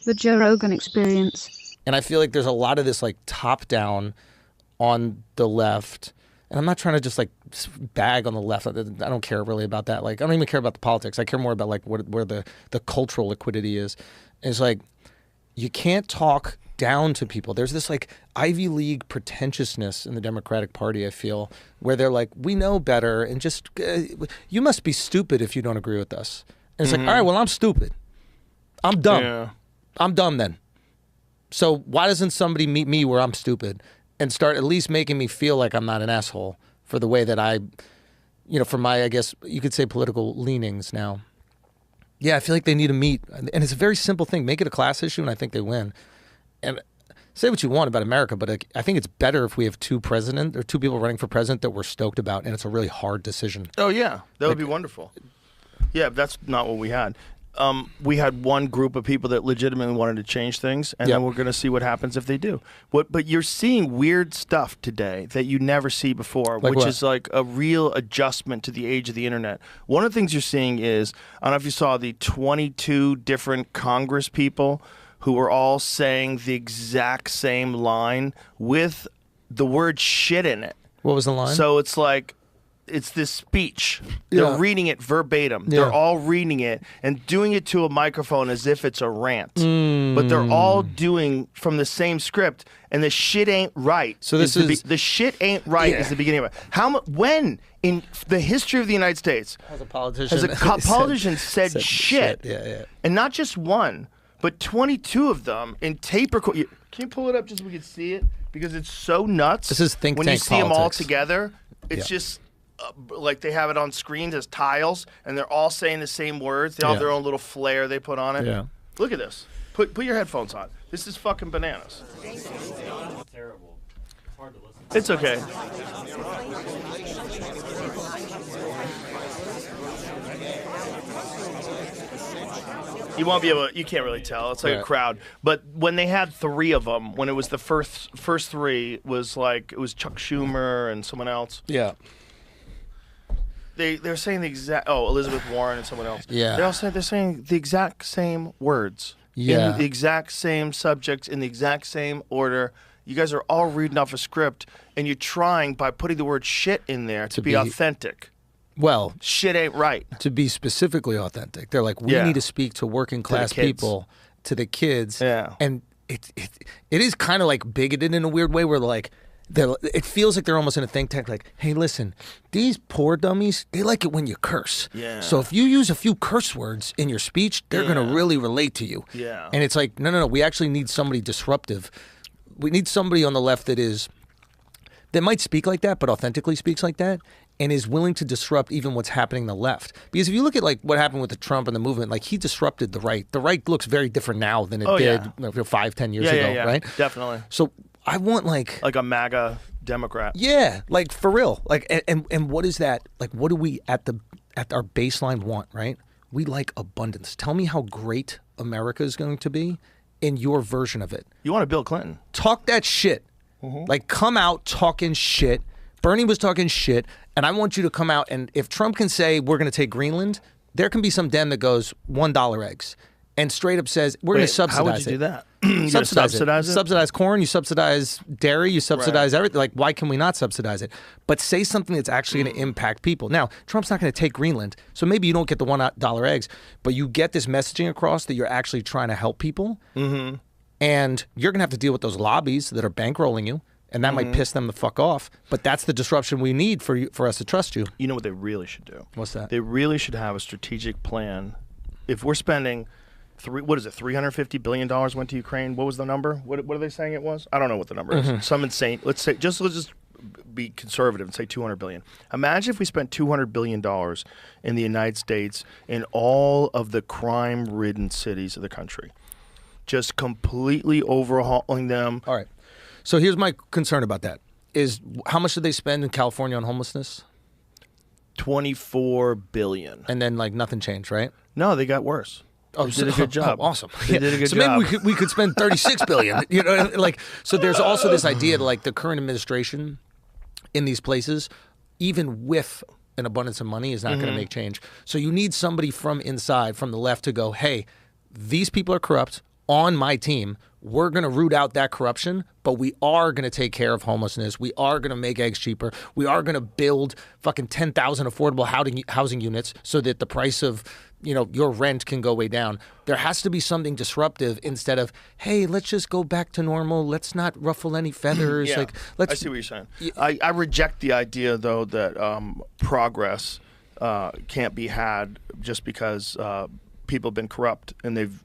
The Joe Rogan Experience. And I feel like there's a lot of this like top down on the left. And I'm not trying to just like bag on the left. I don't care really about that. Like, I don't even care about the politics. I care more about like where the cultural liquidity is. It's like, you can't talk down to people. There's this like Ivy League pretentiousness in the Democratic Party, I feel, where they're like, we know better, and just, you must be stupid if you don't agree with us. And it's like, all right, well, I'm stupid. I'm dumb. Yeah. I'm dumb then. So why doesn't somebody meet me where I'm stupid and start at least making me feel like I'm not an asshole for the way that I, you know, for my, I guess you could say, political leanings now. Yeah, I feel like they need to meet. And it's a very simple thing. Make it a class issue, and I think they win. And say what you want about America, but I think it's better if we have two people running for president that we're stoked about, and it's a really hard decision. Oh, yeah. That would be wonderful. Yeah, that's not what we had. We had one group of people that legitimately wanted to change things, and then we're going to see what happens if they do. But you're seeing weird stuff today that you never see before, like which what? is like a real adjustment to the age of the internet. One of the things you're seeing is, I don't know if you saw the 22 different Congress people who were all saying the exact same line with the word shit in it. What was the line? So it's like, it's this speech. They're reading it verbatim. They're all reading it and doing it to a microphone as if it's a rant. But they're all doing from the same script, and the shit ain't right. So this is the shit ain't right is the beginning of it. When in the history of the United States has a politician said shit? Yeah. And not just one, but 22 of them in tape record. Can you pull it up just so we can see it? Because it's so nuts. This is think when tank you see politics. them all together. It's just like they have it on screens as tiles, and they're all saying the same words. They all have their own little flair they put on it. Yeah. Look at this. Put your headphones on. This is fucking bananas. Terrible. It's hard to listen. It's okay. You won't be able. You can't really tell. It's like a crowd. But when they had three of them, when it was the first three, was like it was Chuck Schumer and someone else. Yeah. They're saying the exact. Oh, Elizabeth Warren and someone else. Yeah. They're saying the exact same words. Yeah. In the exact same subjects in the exact same order. You guys are all reading off a script, and you're trying by putting the word shit in there to be authentic. Well, shit ain't right. To be specifically authentic, they're like, we need to speak to working class people, to the kids. Yeah. And it is kind of like bigoted in a weird way, where like. It feels like they're almost in a think tank, like, hey, listen, these poor dummies, they like it when you curse. Yeah. So if you use a few curse words in your speech, they're going to really relate to you. Yeah. And it's like, no, we actually need somebody disruptive. We need somebody on the left that might speak like that, but authentically speaks like that, and is willing to disrupt even what's happening on the left. Because if you look at like what happened with the Trump and the movement, like he disrupted the right. The right looks very different now than it did 5-10 years ago, right? Definitely. So I want like a MAGA Democrat. Yeah, like for real. Like and what is that? Like what do we at our baseline want, right? We like abundance. Tell me how great America is going to be in your version of it. You want a Bill Clinton. Talk that shit. Mm-hmm. Like come out talking shit. Bernie was talking shit, and I want you to come out, and if Trump can say we're going to take Greenland, there can be some Dem that goes $1 eggs and straight up says we're going to subsidize it. How would you do that? Subsidize it. Subsidize corn, you subsidize dairy, you subsidize everything. Like, why can we not subsidize it? But say something that's actually going to impact people. Now, Trump's not going to take Greenland, so maybe you don't get the $1 eggs, but you get this messaging across that you're actually trying to help people, and you're going to have to deal with those lobbies that are bankrolling you, and that might piss them the fuck off. But that's the disruption we need for us to trust you. You know what they really should do? What's that? They really should have a strategic plan. If we're spending $350 billion went to Ukraine. What was the number? What are they saying it was? I don't know what the number is. Some insane. Let's just be conservative and say $200 billion. Imagine if we spent $200 billion in the United States in all of the crime-ridden cities of the country, just completely overhauling them. All right. So here's my concern about that: is how much did they spend in California on homelessness? $24 billion. And then like nothing changed, right? No, they got worse. Oh, they did a good job. Oh, awesome. They did a good job. job. Maybe we could spend $36 billion. You know, like so. There's also this idea that like the current administration in these places, even with an abundance of money, is not going to make change. So you need somebody from inside, from the left, to go, hey, these people are corrupt. on my team, we're going to root out that corruption, but we are going to take care of homelessness. We are going to make eggs cheaper. We are going to build fucking 10,000 affordable housing units so that the price of, your rent can go way down. There has to be something disruptive instead of, hey, let's just go back to normal. Let's not ruffle any feathers. Yeah, I see what you're saying. I reject the idea, though, that progress can't be had just because people have been corrupt and they've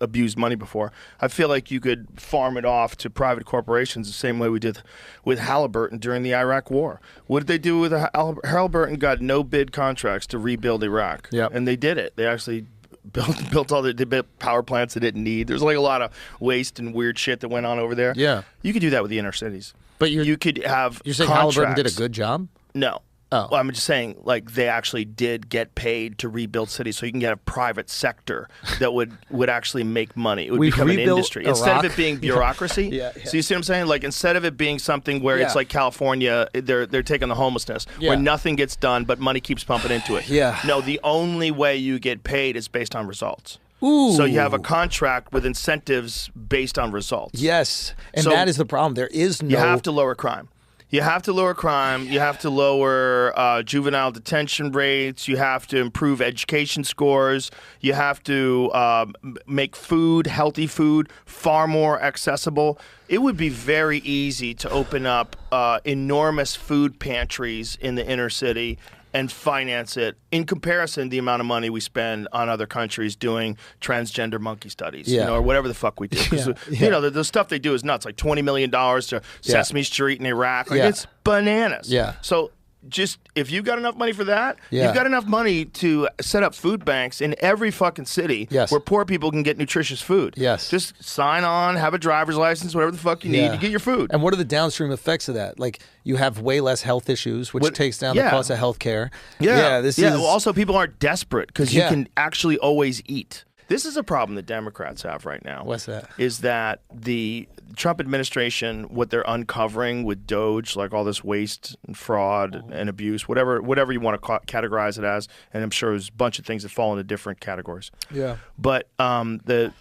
abused money before. I feel like you could farm it off to private corporations the same way we did with Halliburton during the Iraq War. What did they do with Halliburton? Got no bid contracts to rebuild Iraq. Yep. And they did it. They actually built all they built power plants they didn't need. There's like a lot of waste and weird shit that went on over there. Yeah. You could do that with the inner cities. But you could have You're saying contracts. Halliburton did a good job? No. Oh. Well, I'm just saying, like, they actually did get paid to rebuild cities, so you can get a private sector that would actually make money. It would become an industry instead of it being bureaucracy. Yeah. So you see what I'm saying? Like, instead of it being something where it's like California, they're taking the homelessness, where nothing gets done but money keeps pumping into it. Yeah. No, the only way you get paid is based on results. Ooh. So you have a contract with incentives based on results. Yes, and So that is the problem. There is no. You have to lower crime. You have to lower crime. You have to lower juvenile detention rates. You have to improve education scores. You have to make food, healthy food, far more accessible. It would be very easy to open up enormous food pantries in the inner city and finance it in comparison the amount of money we spend on other countries doing transgender monkey studies, or whatever the fuck we do. Because the stuff they do is nuts. Like $20 million to Sesame Street in Iraq. Like it's bananas. Yeah. So just if you've got enough money for that, Yeah. you've got enough money to set up food banks in every fucking city where poor people can get nutritious food. Yes. Just sign on, have a driver's license, whatever the fuck you need to get your food. And what are the downstream effects of that? Like, you have way less health issues, which takes down the cost of health care. Well, also, people aren't desperate because you can actually always eat. This is a problem that Democrats have right now. What's that? Is that the Trump administration, what they're uncovering with Doge, like all this waste and fraud and abuse, whatever you want to categorize it as, and I'm sure there's a bunch of things that fall into different categories. Yeah. But the